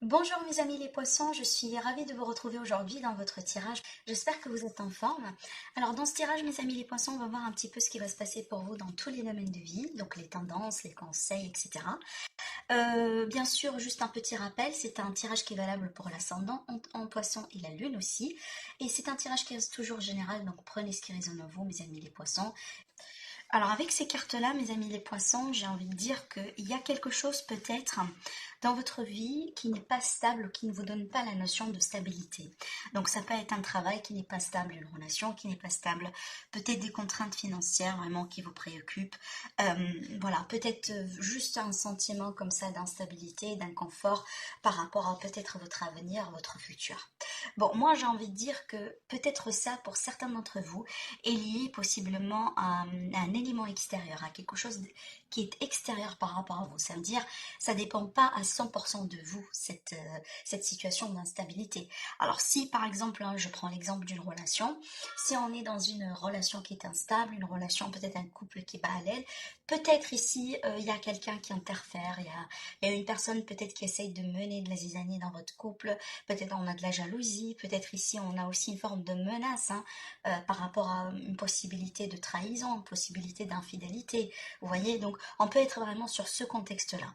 Bonjour mes amis les poissons, je suis ravie de vous retrouver aujourd'hui dans votre tirage. J'espère que vous êtes en forme. Alors dans ce tirage mes amis les poissons, on va voir un petit peu ce qui va se passer pour vous dans tous les domaines de vie, donc les tendances, les conseils, etc. Bien sûr, juste un petit rappel, c'est un tirage qui est valable pour l'ascendant en poisson et la lune aussi. Et c'est un tirage qui reste toujours général, donc prenez ce qui résonne en vous mes amis les poissons. Alors avec ces cartes-là, mes amis les poissons, j'ai envie de dire qu'il y a quelque chose peut-être dans votre vie qui n'est pas stable ou qui ne vous donne pas la notion de stabilité. Donc ça peut être un travail qui n'est pas stable, une relation qui n'est pas stable, peut-être des contraintes financières vraiment qui vous préoccupent. Voilà, peut-être juste un sentiment comme ça d'instabilité, d'inconfort par rapport à peut-être votre avenir, votre futur. Bon, moi j'ai envie de dire que peut-être ça pour certains d'entre vous est lié possiblement à un élément extérieur, à quelque chose qui est extérieur par rapport à vous. Ça veut dire, ça ne dépend pas à 100% de vous, cette situation d'instabilité. Alors si par exemple, hein, je prends l'exemple d'une relation, si on est dans une relation qui est instable, une relation peut-être un couple qui bat à l'aile, peut-être ici, il y a quelqu'un qui interfère, il y a une personne peut-être qui essaye de mener de la zizanie dans votre couple, peut-être on a de la jalousie, peut-être ici on a aussi une forme de menace, hein, par rapport à une possibilité de trahison, une possibilité d'infidélité. Vous voyez, donc on peut être vraiment sur ce contexte-là.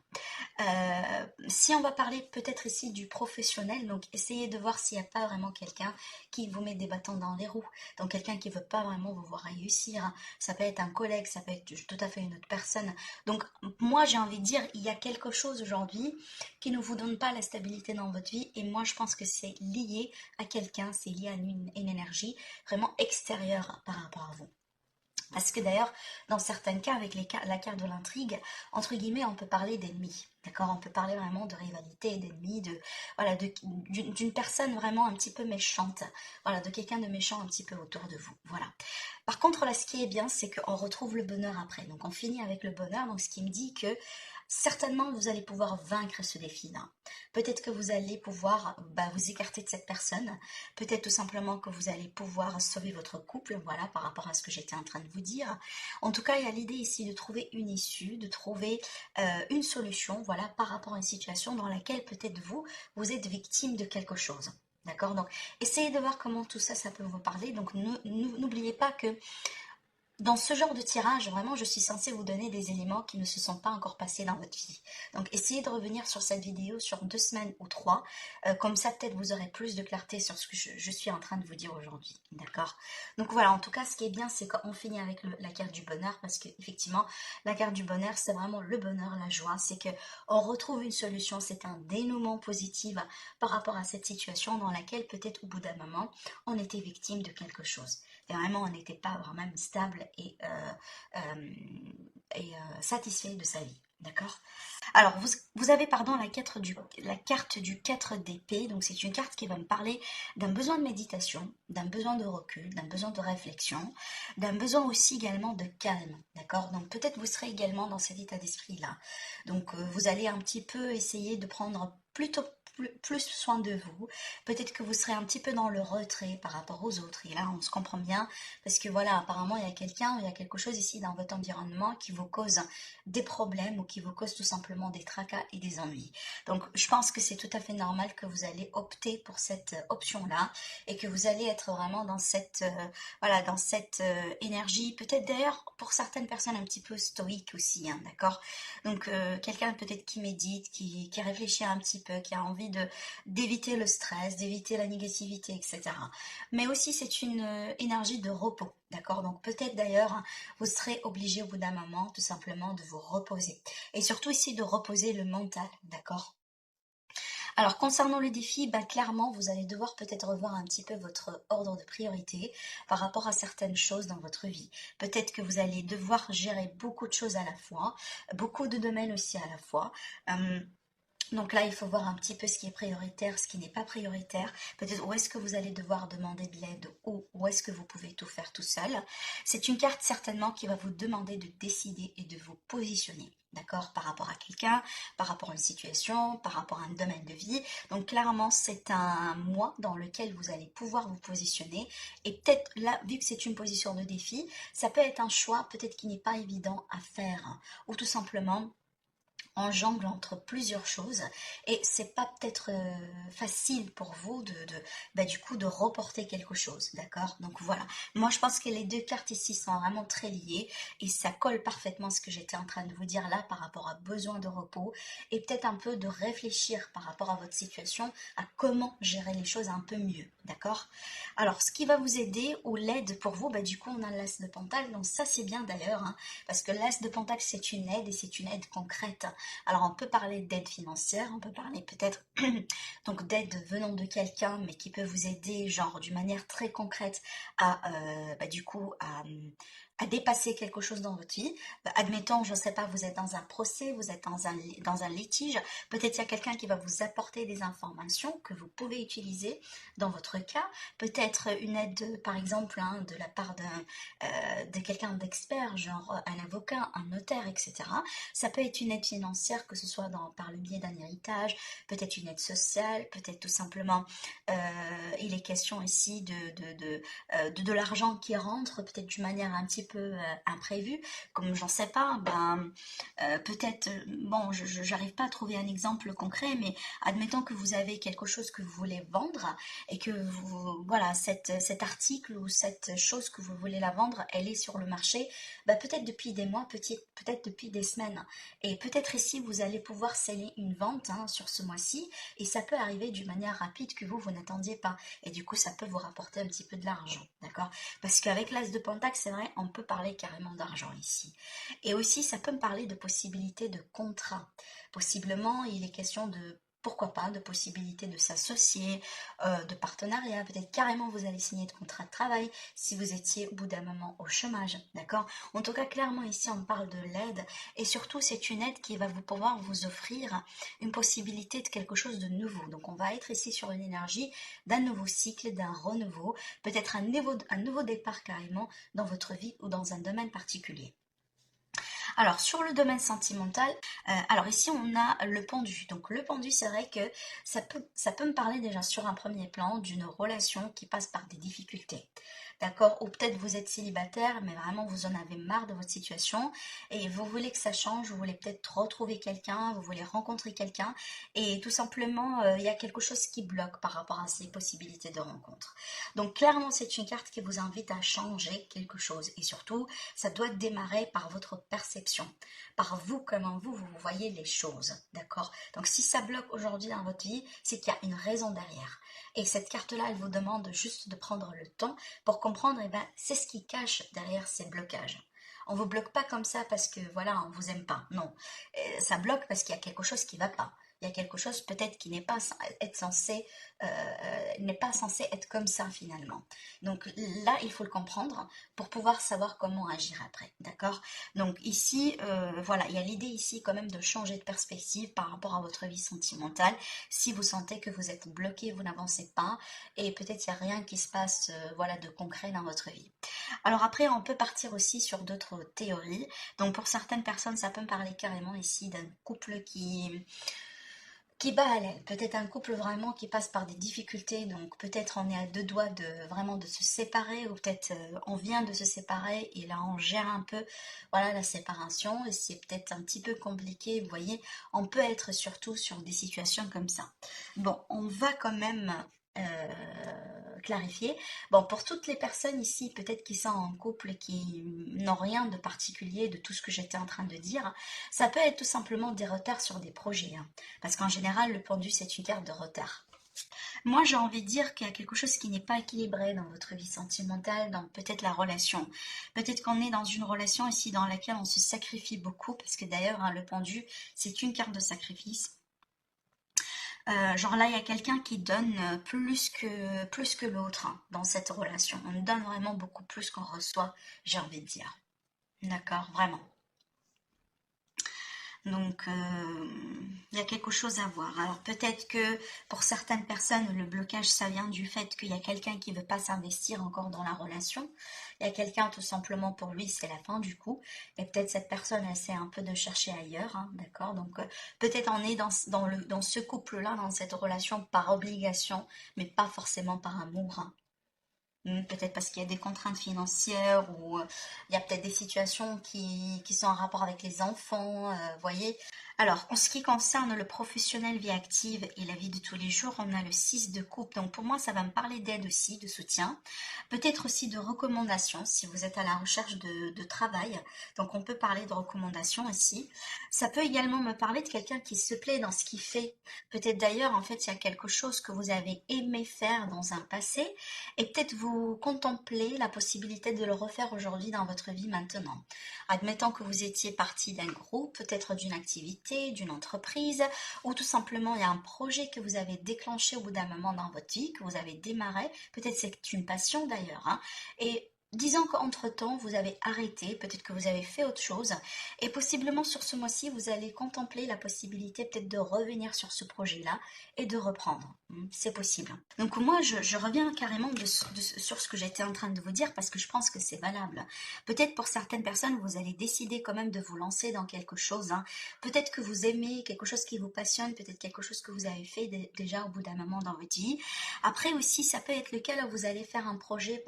Si on va parler peut-être ici du professionnel, donc essayez de voir s'il n'y a pas vraiment quelqu'un qui vous met des bâtons dans les roues, donc quelqu'un qui ne veut pas vraiment vous voir réussir. Ça peut être un collègue, ça peut être tout à fait une autre personne. Donc moi j'ai envie de dire, il y a quelque chose aujourd'hui qui ne vous donne pas la stabilité dans votre vie, et moi je pense que c'est lié à quelqu'un, c'est lié à une énergie vraiment extérieure par rapport à vous. Parce que d'ailleurs, dans certains cas, avec la carte de l'intrigue, entre guillemets, on peut parler d'ennemis. D'accord. On peut parler vraiment de rivalité, d'ennemis, voilà, d'une personne vraiment un petit peu méchante. Voilà, de quelqu'un de méchant un petit peu autour de vous. Voilà. Par contre, là, ce qui est bien, c'est qu'on retrouve le bonheur après. Donc, on finit avec le bonheur. Donc, ce qui me dit que certainement, vous allez pouvoir vaincre ce défi-là. Peut-être que vous allez pouvoir vous écarter de cette personne. Peut-être tout simplement que vous allez pouvoir sauver votre couple, voilà, par rapport à ce que j'étais en train de vous dire. En tout cas, il y a l'idée ici de trouver une issue, de trouver une solution, voilà, par rapport à une situation dans laquelle peut-être vous êtes victime de quelque chose. D'accord. Donc, essayez de voir comment tout ça, ça peut vous parler. Donc, n'oubliez pas que dans ce genre de tirage, vraiment, je suis censée vous donner des éléments qui ne se sont pas encore passés dans votre vie. Donc, essayez de revenir sur cette vidéo sur 2 semaines ou 3. Comme ça, peut-être vous aurez plus de clarté sur ce que je suis en train de vous dire aujourd'hui. D'accord. Donc voilà, en tout cas, ce qui est bien, c'est qu'on finit avec la carte du bonheur, parce que effectivement, la carte du bonheur, c'est vraiment le bonheur, la joie. C'est que on retrouve une solution, c'est un dénouement positif par rapport à cette situation dans laquelle peut-être au bout d'un moment, on était victime de quelque chose. Et vraiment, on n'était pas vraiment stable et satisfait de sa vie. D'accord. Alors, vous avez, pardon, la carte du 4 d'épée. Donc, c'est une carte qui va me parler d'un besoin de méditation, d'un besoin de recul, d'un besoin de réflexion, d'un besoin aussi également de calme. D'accord. Donc, peut-être vous serez également dans cet état d'esprit-là. Donc, vous allez un petit peu essayer de prendre plutôt plus soin de vous. Peut-être que vous serez un petit peu dans le retrait par rapport aux autres. Et là, on se comprend bien parce que voilà, apparemment, il y a quelque chose ici dans votre environnement qui vous cause des problèmes ou qui vous cause tout simplement des tracas et des ennuis. Donc, je pense que c'est tout à fait normal que vous allez opter pour cette option-là et que vous allez être vraiment dans cette énergie, peut-être d'ailleurs pour certaines personnes un petit peu stoïque aussi, hein, d'accord. Donc, quelqu'un peut-être qui médite, qui réfléchit un petit peu, qui a envie d'éviter le stress, d'éviter la négativité, etc. Mais aussi, c'est une énergie de repos, d'accord. Donc, peut-être d'ailleurs, vous serez obligé au bout d'un moment tout simplement de vous reposer. Et surtout ici de reposer le mental, d'accord. Alors concernant le défi, clairement vous allez devoir peut-être revoir un petit peu votre ordre de priorité par rapport à certaines choses dans votre vie. Peut-être que vous allez devoir gérer beaucoup de choses à la fois, beaucoup de domaines aussi à la fois. Euh, donc là, il faut voir un petit peu ce qui est prioritaire, ce qui n'est pas prioritaire. Peut-être où est-ce que vous allez devoir demander de l'aide ou où est-ce que vous pouvez tout faire tout seul. C'est une carte certainement qui va vous demander de décider et de vous positionner. D'accord. Par rapport à quelqu'un, par rapport à une situation, par rapport à un domaine de vie. Donc clairement, c'est un mois dans lequel vous allez pouvoir vous positionner. Et peut-être là, vu que c'est une position de défi, ça peut être un choix peut-être qui n'est pas évident à faire. Ou tout simplement on jongle entre plusieurs choses et c'est pas peut-être facile pour vous bah, du coup de reporter quelque chose, d'accord? Donc voilà, moi je pense que les deux cartes ici sont vraiment très liées et ça colle parfaitement à ce que j'étais en train de vous dire là par rapport à besoin de repos et peut-être un peu de réfléchir par rapport à votre situation à comment gérer les choses un peu mieux, d'accord? Alors ce qui va vous aider ou l'aide pour vous, bah, du coup on a l'as de Pentacle, donc ça c'est bien d'ailleurs, hein, parce que l'as de Pentacle c'est une aide et c'est une aide concrète. Alors on peut parler d'aide financière, on peut parler peut-être donc d'aide venant de quelqu'un, mais qui peut vous aider genre d'une manière très concrète à bah, du coup à dépasser quelque chose dans votre vie. Admettons, je ne sais pas, vous êtes dans un procès, vous êtes dans un litige, peut-être il y a quelqu'un qui va vous apporter des informations que vous pouvez utiliser dans votre cas, peut-être une aide par exemple hein, de la part de quelqu'un d'expert, genre un avocat, un notaire, etc. Ça peut être une aide financière, que ce soit par le biais d'un héritage, peut-être une aide sociale, peut-être tout simplement, il est question ici de l'argent qui rentre, peut-être d'une manière un petit peu imprévue, comme j'en sais pas, ben, peut-être, bon, j'arrive pas à trouver un exemple concret, mais admettons que vous avez quelque chose que vous voulez vendre et que vous, voilà, cet article ou cette chose que vous voulez la vendre, elle est sur le marché, ben, peut-être depuis des mois, peut-être depuis des semaines. Et peut-être ici, vous allez pouvoir sceller une vente hein, sur ce mois-ci, et ça peut arriver d'une manière rapide que vous n'attendiez pas. Et du coup, ça peut vous rapporter un petit peu de l'argent, d'accord? Parce qu'avec l'as de Pentacle, c'est vrai, on peut parler carrément d'argent ici. Et aussi, ça peut me parler de possibilités de contrat. Possiblement, il est question de pourquoi pas, de possibilités de s'associer, de partenariat, peut-être carrément vous allez signer de contrat de travail si vous étiez au bout d'un moment au chômage, d'accord? En tout cas, clairement ici on parle de l'aide et surtout c'est une aide qui va vous pouvoir vous offrir une possibilité de quelque chose de nouveau. Donc on va être ici sur une énergie d'un nouveau cycle, d'un renouveau, peut-être un nouveau départ carrément dans votre vie ou dans un domaine particulier. Alors, sur le domaine sentimental, alors ici on a le pendu. Donc le pendu, c'est vrai que ça peut me parler déjà sur un premier plan d'une relation qui passe par des difficultés. D'accord? Ou peut-être vous êtes célibataire, mais vraiment vous en avez marre de votre situation et vous voulez que ça change, vous voulez peut-être retrouver quelqu'un, vous voulez rencontrer quelqu'un et tout simplement il y a quelque chose qui bloque par rapport à ces possibilités de rencontre. Donc clairement c'est une carte qui vous invite à changer quelque chose et surtout ça doit démarrer par votre perception, par vous, comment vous voyez les choses, d'accord? Donc si ça bloque aujourd'hui dans votre vie, c'est qu'il y a une raison derrière. Et cette carte-là, elle vous demande juste de prendre le temps pour comprendre, eh ben, c'est ce qui cache derrière ces blocages. On vous bloque pas comme ça parce que voilà, on vous aime pas. Non, ça bloque parce qu'il y a quelque chose qui va pas. Il y a quelque chose peut-être qui n'est pas être censé, n'est pas censé être comme ça finalement. Donc là, il faut le comprendre pour pouvoir savoir comment agir après, d'accord? Donc ici, voilà, il y a l'idée ici quand même de changer de perspective par rapport à votre vie sentimentale. Si vous sentez que vous êtes bloqué, vous n'avancez pas, et peut-être il n'y a rien qui se passe, voilà, de concret dans votre vie. Alors après, on peut partir aussi sur d'autres théories. Donc pour certaines personnes, ça peut me parler carrément ici d'un couple qui bat à l'aile. Peut-être un couple vraiment qui passe par des difficultés, donc peut-être on est à deux doigts de vraiment de se séparer, ou peut-être on vient de se séparer et là on gère un peu voilà la séparation et c'est peut-être un petit peu compliqué, vous voyez, on peut être surtout sur des situations comme ça. Bon, on va quand même clarifier. Bon, pour toutes les personnes ici, peut-être qui sont en couple et qui n'ont rien de particulier de tout ce que j'étais en train de dire, ça peut être tout simplement des retards sur des projets, hein. Parce qu'en général, le pendu, c'est une carte de retard. Moi, j'ai envie de dire qu'il y a quelque chose qui n'est pas équilibré dans votre vie sentimentale, dans peut-être la relation. Peut-être qu'on est dans une relation ici dans laquelle on se sacrifie beaucoup, parce que d'ailleurs, hein, le pendu, c'est une carte de sacrifice. Genre là, il y a quelqu'un qui donne plus que l'autre hein, dans cette relation. On donne vraiment beaucoup plus qu'on reçoit, j'ai envie de dire. D'accord, vraiment. Donc, il y a quelque chose à voir. Alors, peut-être que pour certaines personnes, le blocage, ça vient du fait qu'il y a quelqu'un qui ne veut pas s'investir encore dans la relation. Il y a quelqu'un, tout simplement, pour lui, c'est la fin du coup. Et peut-être cette personne essaie un peu de chercher ailleurs, hein, d'accord? Donc, peut-être on est dans ce couple-là, dans cette relation par obligation, mais pas forcément par amour, hein. Peut-être parce qu'il y a des contraintes financières ou il y a peut-être des situations qui sont en rapport avec les enfants, voyez. Alors, en ce qui concerne le professionnel, vie active et la vie de tous les jours, on a le 6 de coupe. Donc, pour moi, ça va me parler d'aide aussi, de soutien. Peut-être aussi de recommandations si vous êtes à la recherche de travail. Donc, on peut parler de recommandations ici. Ça peut également me parler de quelqu'un qui se plaît dans ce qu'il fait. Peut-être d'ailleurs, en fait, il y a quelque chose que vous avez aimé faire dans un passé et peut-être vous contemplez la possibilité de le refaire aujourd'hui dans votre vie maintenant. Admettons que vous étiez parti d'un groupe, peut-être d'une activité, d'une entreprise, ou tout simplement il y a un projet que vous avez déclenché au bout d'un moment dans votre vie, que vous avez démarré, peut-être c'est une passion d'ailleurs, hein, et disons qu'entre-temps, vous avez arrêté, peut-être que vous avez fait autre chose, et possiblement sur ce mois-ci, vous allez contempler la possibilité peut-être de revenir sur ce projet-là et de reprendre. C'est possible. Donc moi, je reviens carrément sur ce que j'étais en train de vous dire parce que je pense que c'est valable. Peut-être pour certaines personnes, vous allez décider quand même de vous lancer dans quelque chose, hein. Peut-être que vous aimez quelque chose qui vous passionne, peut-être quelque chose que vous avez fait déjà au bout d'un moment dans votre vie. Après aussi, ça peut être le cas où vous allez faire un projet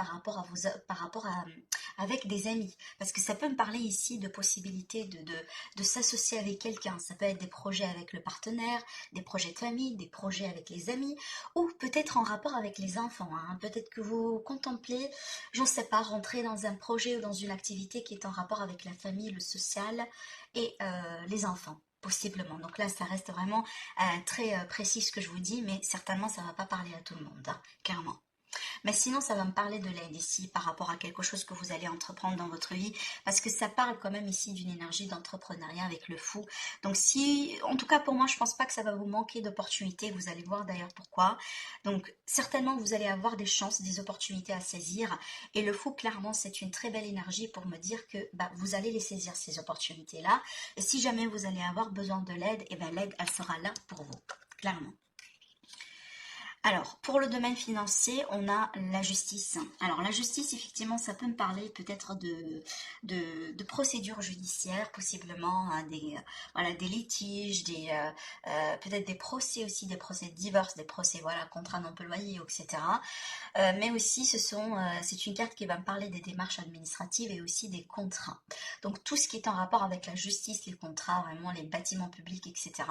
avec des amis. Parce que ça peut me parler ici de possibilités de s'associer avec quelqu'un. Ça peut être des projets avec le partenaire, des projets de famille, des projets avec les amis, ou peut-être en rapport avec les enfants, hein. Peut-être que vous contemplez, je ne sais pas, rentrer dans un projet ou dans une activité qui est en rapport avec la famille, le social et les enfants. Possiblement. Donc là, ça reste vraiment très précis ce que je vous dis, mais certainement, ça ne va pas parler à tout le monde, hein, clairement. Mais sinon, ça va me parler de l'aide ici par rapport à quelque chose que vous allez entreprendre dans votre vie, parce que ça parle quand même ici d'une énergie d'entrepreneuriat avec le fou. Donc si, en tout cas pour moi, je pense pas que ça va vous manquer d'opportunités, vous allez voir d'ailleurs pourquoi. Donc certainement, vous allez avoir des chances, des opportunités à saisir, et le fou, clairement, c'est une très belle énergie pour me dire que bah, vous allez les saisir, ces opportunités-là, et si jamais vous allez avoir besoin de l'aide, et ben l'aide, elle sera là pour vous, clairement. Alors, pour le domaine financier, on a la justice. Alors, la justice, effectivement, ça peut me parler peut-être de procédures judiciaires, possiblement, hein, voilà, des litiges, peut-être des procès aussi, des procès de divorce, des procès, voilà, contrats non loyer, etc. Mais aussi, c'est une carte qui va me parler des démarches administratives et aussi des contrats. Donc, tout ce qui est en rapport avec la justice, les contrats, vraiment, les bâtiments publics, etc.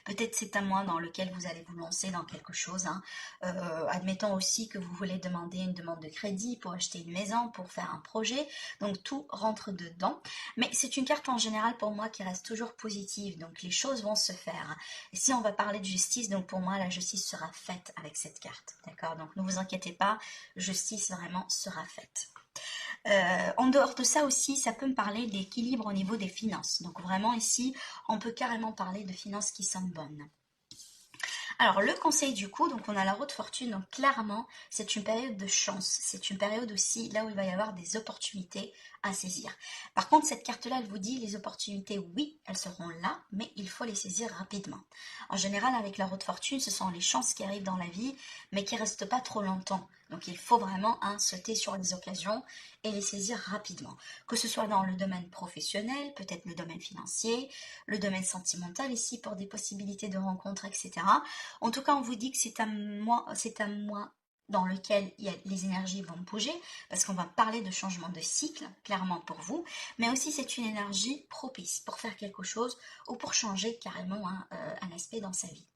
Peut-être c'est un mois dans lequel vous allez vous lancer dans quelque chose, hein. Admettons aussi que vous voulez demander une demande de crédit pour acheter une maison, pour faire un projet. Donc tout rentre dedans. Mais c'est une carte en général pour moi qui reste toujours positive. Donc les choses vont se faire. Et si on va parler de justice, donc pour moi la justice sera faite avec cette carte. D'accord? Donc ne vous inquiétez pas, justice vraiment sera faite. En dehors de ça aussi, ça peut me parler d'équilibre au niveau des finances. Donc vraiment ici, on peut carrément parler de finances qui sont bonnes. Alors, le conseil du coup, donc on a la roue de fortune, donc clairement, c'est une période de chance. C'est une période aussi là où il va y avoir des opportunités à saisir. Par contre, cette carte-là, elle vous dit les opportunités, oui, elles seront là, mais il faut les saisir rapidement. En général, avec la roue de fortune, ce sont les chances qui arrivent dans la vie, mais qui restent pas trop longtemps. Donc, il faut vraiment sauter sur les occasions et les saisir rapidement. Que ce soit dans le domaine professionnel, peut-être le domaine financier, le domaine sentimental ici pour des possibilités de rencontres, etc. En tout cas, on vous dit que c'est un mois dans lequel les énergies vont bouger, parce qu'on va parler de changement de cycle, clairement pour vous, mais aussi c'est une énergie propice pour faire quelque chose ou pour changer carrément un aspect dans sa vie.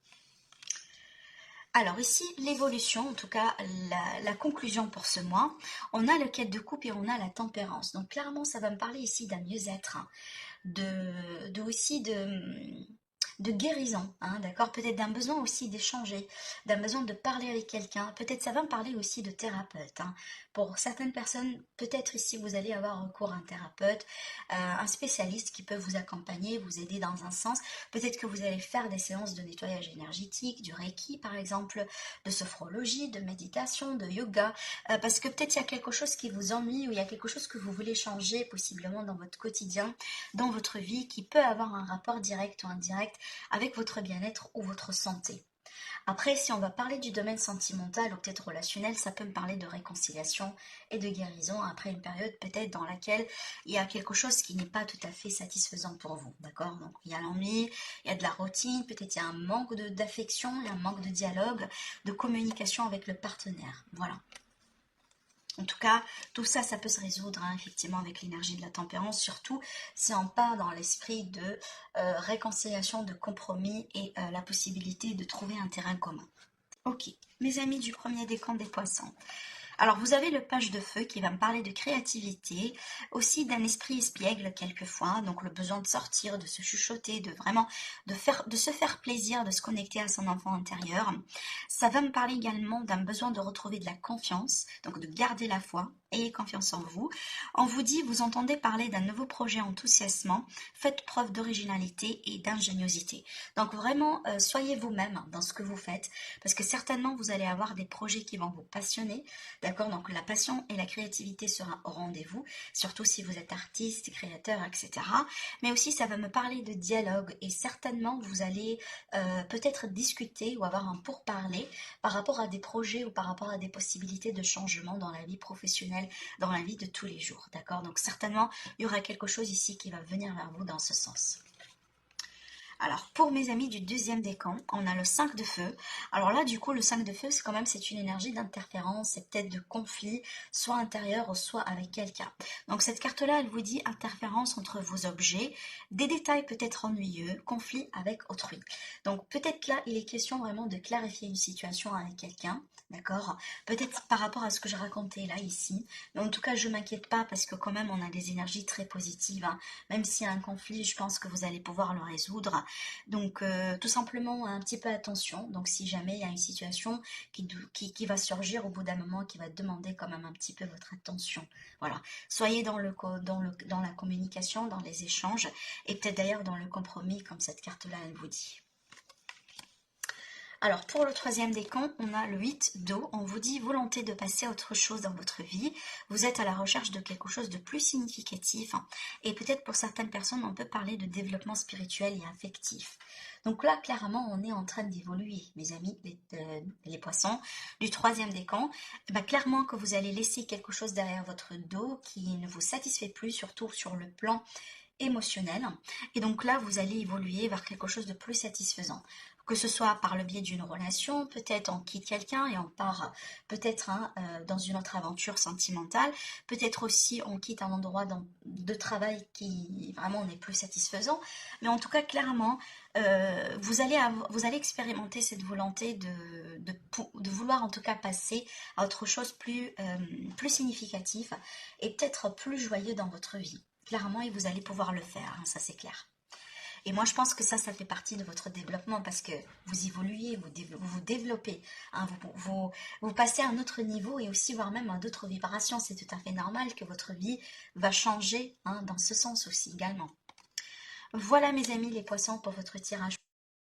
Alors ici, l'évolution, en tout cas la conclusion pour ce mois, on a le quête de coupe et on a la tempérance. Donc clairement, ça va me parler ici d'un mieux-être, hein, aussi de guérison, hein, d'accord? Peut-être d'un besoin aussi d'échanger, d'un besoin de parler avec quelqu'un. Peut-être ça va me parler aussi de thérapeute, hein. Pour certaines personnes, peut-être ici vous allez avoir recours à un thérapeute, un spécialiste qui peut vous accompagner, vous aider dans un sens. Peut-être que vous allez faire des séances de nettoyage énergétique, du Reiki par exemple, de sophrologie, de méditation, de yoga, parce que peut-être il y a quelque chose qui vous ennuie ou il y a quelque chose que vous voulez changer possiblement dans votre quotidien, dans votre vie, qui peut avoir un rapport direct ou indirect avec votre bien-être ou votre santé. Après, si on va parler du domaine sentimental ou peut-être relationnel, ça peut me parler de réconciliation et de guérison après une période peut-être dans laquelle il y a quelque chose qui n'est pas tout à fait satisfaisant pour vous, d'accord? Donc il y a l'ennui, il y a de la routine, peut-être il y a un manque d'affection, il y a un manque de dialogue, de communication avec le partenaire, voilà. En tout cas, tout ça, ça peut se résoudre effectivement avec l'énergie de la tempérance, surtout si on part dans l'esprit de réconciliation, de compromis et la possibilité de trouver un terrain commun. Ok, mes amis du premier décan des poissons. Alors, vous avez le page de feu qui va me parler de créativité, aussi d'un esprit espiègle quelquefois, donc le besoin de sortir, de se chuchoter, de vraiment de se faire plaisir, de se connecter à son enfant intérieur. Ça va me parler également d'un besoin de retrouver de la confiance, donc de garder la foi. Ayez confiance en vous. On vous dit, vous entendez parler d'un nouveau projet enthousiasmant, faites preuve d'originalité et d'ingéniosité. Donc vraiment, soyez vous-même dans ce que vous faites, parce que certainement vous allez avoir des projets qui vont vous passionner. D'accord, donc la passion et la créativité sera au rendez-vous, surtout si vous êtes artiste, créateur, etc. Mais aussi ça va me parler de dialogue et certainement vous allez peut-être discuter ou avoir un pourparler par rapport à des projets ou par rapport à des possibilités de changement dans la vie professionnelle, dans la vie de tous les jours. D'accord, donc certainement il y aura quelque chose ici qui va venir vers vous dans ce sens. Alors, pour mes amis du deuxième décan, on a le 5 de feu. Alors là, du coup, le 5 de feu, c'est une énergie d'interférence, c'est peut-être de conflit, soit intérieur ou soit avec quelqu'un. Donc cette carte-là, elle vous dit interférence entre vos objets, des détails peut-être ennuyeux, conflit avec autrui. Donc peut-être là, il est question vraiment de clarifier une situation avec quelqu'un, d'accord? Peut-être par rapport à ce que je racontais là, ici. Mais en tout cas, je ne m'inquiète pas parce que quand même, on a des énergies très positives, hein. Même s'il y a un conflit, je pense que vous allez pouvoir le résoudre. Donc, tout simplement, un petit peu attention. Donc, si jamais il y a une situation qui va surgir au bout d'un moment, qui va demander quand même un petit peu votre attention. Voilà. Soyez dans la communication, dans les échanges, et peut-être d'ailleurs dans le compromis, comme cette carte-là, elle vous dit. Alors, pour le troisième décan, on a le 8 d'eau. On vous dit volonté de passer à autre chose dans votre vie. Vous êtes à la recherche de quelque chose de plus significatif. Et peut-être pour certaines personnes, on peut parler de développement spirituel et affectif. Donc là, clairement, on est en train d'évoluer, mes amis, les poissons. Du troisième décan, clairement que vous allez laisser quelque chose derrière votre dos qui ne vous satisfait plus, surtout sur le plan émotionnel. Et donc là, vous allez évoluer vers quelque chose de plus satisfaisant. Que ce soit par le biais d'une relation, peut-être on quitte quelqu'un et on part peut-être dans une autre aventure sentimentale, peut-être aussi on quitte un endroit de travail qui vraiment n'est plus satisfaisant, mais en tout cas clairement vous allez expérimenter cette volonté de vouloir en tout cas passer à autre chose plus significatif et peut-être plus joyeux dans votre vie. Clairement, et vous allez pouvoir le faire, hein, ça c'est clair. Et moi, je pense que ça fait partie de votre développement parce que vous évoluez, vous développez, hein, vous passez à un autre niveau et aussi voire même à d'autres vibrations. C'est tout à fait normal que votre vie va changer, hein, dans ce sens aussi également. Voilà mes amis les poissons pour votre tirage.